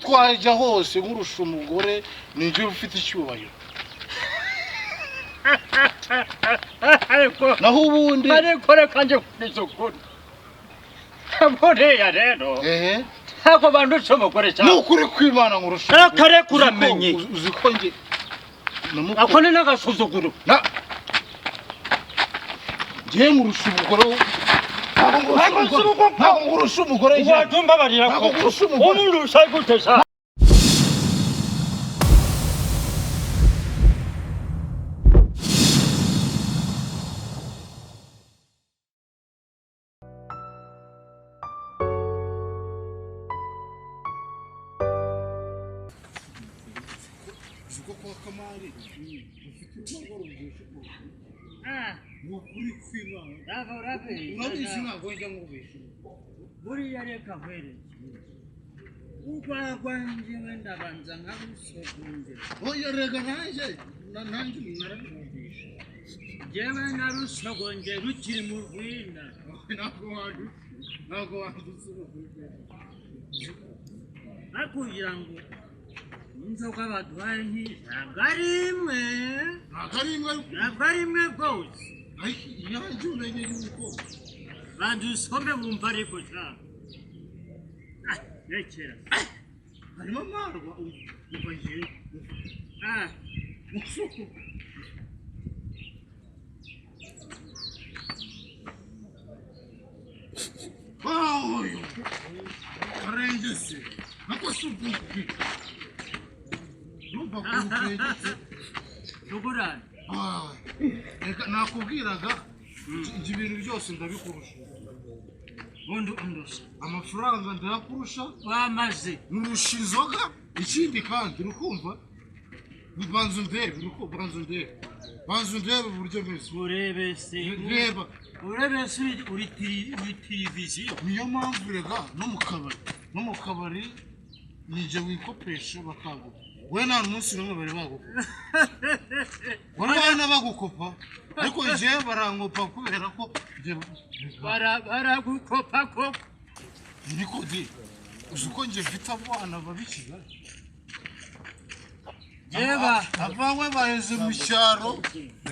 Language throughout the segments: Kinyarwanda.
twajya hose nkurusha umugore ninjye ufite icyubahiro naho ubundi ariko reka nje kwisukura buriya rero ntabwo bandusha umugore cyane nukuri kwimana nkurusha kare kuramenye uzi ko nge ako ni n'agasuzuguro ngiye nkurusha umugore ntabwo nkurusha umugore wajumba barira ko umurusha gutesha kwa Kamari ufite urwego rwinshi nukuri kwimana urabizi ntabwo njya nkubesha buriya reka nkwereke urwagwa njyewe ndabanza nkarusogunze oya rega nanjye narabumvisha njyewe narusogonge rukiri mu rwina ntabwo wandutse kugira ngo inzoga baduhaye ntabwo ari imwe rwose iyanjye umenye yuko bandusome bumva ariko cyane rekera harimo amarwa umva njyewe oyo karengese nako si ubwuki numva ko ukengetse tugurane nakubwiraga ibintu byose ndabikurusha ubundi undusha amafaranga ndayakurusha wamaze nkurusha inzoga ikindi kandi urukumva banza undebe uburyo meze urebese uri televiziyo niyo mpamvu rega no mu kabari nijye wikopesha bakaguha we nta n'umunsi n'umwe bari bagukopa barabana bagukopa ariko njyewe barangopa kubera ko baragukopa ko niko di uzi ko njye mfite abana babi Kigali abawe baheze mu cyaro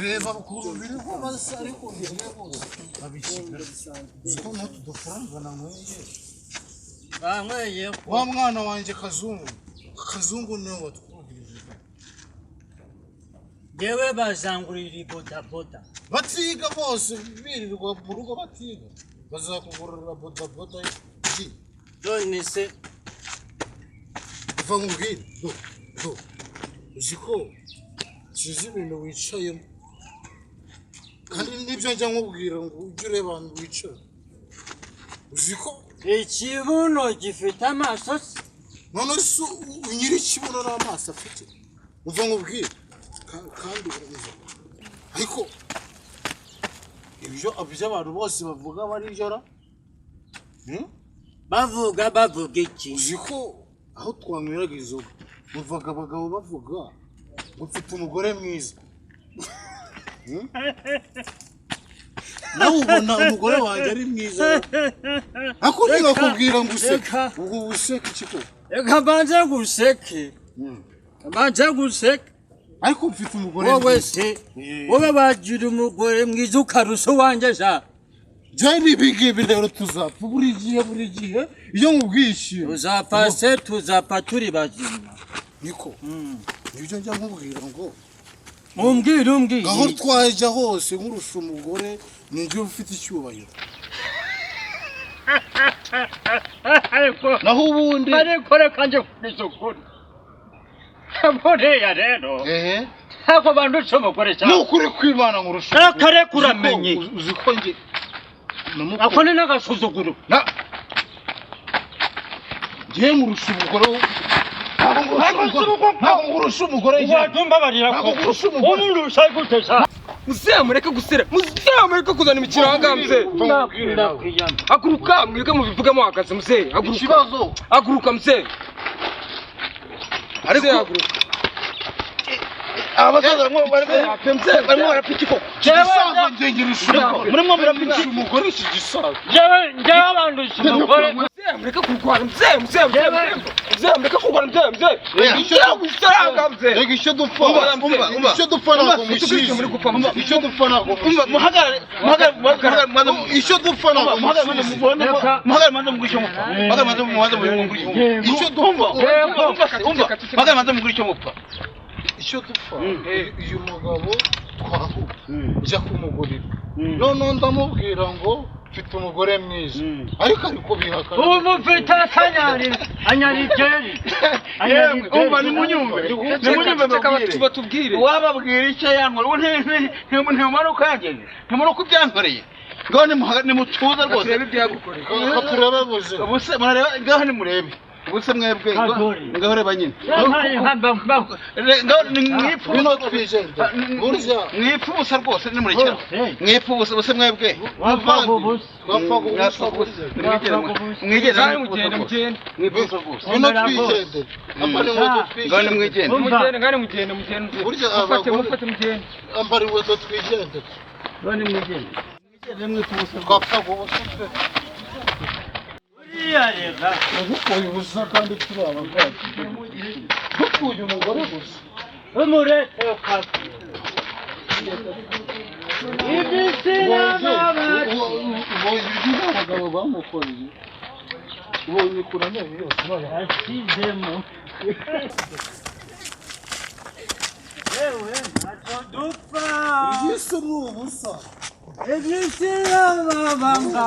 reba ukuntu biriho basa ariko njyewe bose babi Kigali uzi ko n'utu dufaranga banyweye wa mwana wanjye Kazungu niwe watwumvirije yewe bazangurira bodaboda batiga bose birirwa mu rugo batiga bazakugurira bodaboda none se uva nkubwire uzi ko sizi ibintu wicayemo kandi nibyo njya nkubwira ngo ujye ureba abantu wicara uzi ko ikibuno gifite amaso se none se nyiri ikibuno n'amaso afite uva nkubwire kandi urabizi ariko ibyo abantu bose bavuga barijora bavuga iki uzi ko aho twanyweraga inzoga muvaga abagabo bavuga ngo mfite umugore mwiza nawe ubona umugore wanjye ari mwiza ariko ntibakubwira ngo useke ubwo useke ikiko reka mbanze guseke ariko mfite umugore wowe se wowe bagira umugore mwiza ukarusha uwanjye ja jya n'ibi rero tuzapfa buri gihe iyo nkubwishyuye tuzapfa turi bazima niko nibyo njya nkubwira ngo umbwire aho twajya hose nkurusha umugore ninjye ufite icyubahiro naho ubundi ariko reka nje kwisukura buriya rero ntabwo bandusha umugore cyane nukuri kwimana nkurusha kare kuramenye uzi ko nge ako ni n'agasuzuguro ngiye nkurusha umugore ntabwo nkurusha umugore wajumba barira ko umurusha gutesha mureke gusera mureke kuzana imikino ahangaha mzee haguruka mwebwe mubivugamo hagaze mzee haguruka mzee haguruka abasaza barimo barapiki koko igisaza ngira ishuri murimo murapiki umugore iki gisaza njyewe abandusha umugore mureke kurwana mzee mureke kurwana mzee rega icyo dupfa icyo dupfa ntabwo mushize icyo dupfa ntabwo umva muhagarare icyo dupfa ntabwo muhagarare manze mugurisha mupfa muhagarare manze mugurisha mupfa icyo dupfa muhagarare manze mugurisha mupfa icyo dupfa uyu mugabo twahuye ujya kumugurira noneho ndamubwira ngo mfite umugore mwiza ariko bihakana ubu mfite anyarigeri umva nimunyumve batubwire wababwira icyo yankora ntimumara uko yageze ntimumara uko byankoreye ngaho nimutuza rwose turebe buzima ubuse murareba ngaho nimurebe ubuse mwebwe ngaho reba nyine mwipfa ubusa rwose nimurekera mwipfa ubusa mwebwe mwigeze mugende mwipfa rwose ngaho nimwigende mufate mugende ambara inkweto twigende twapfa ubusa ubukoye ubusa kandi turi abagabo dukuye umugore gusa umurete ukazi ubonye abagabo bamukoreye ubonye kuramenye yose asizemo yewe ntacyo dupfa yesu ni ubusa iby'isi y'amabanga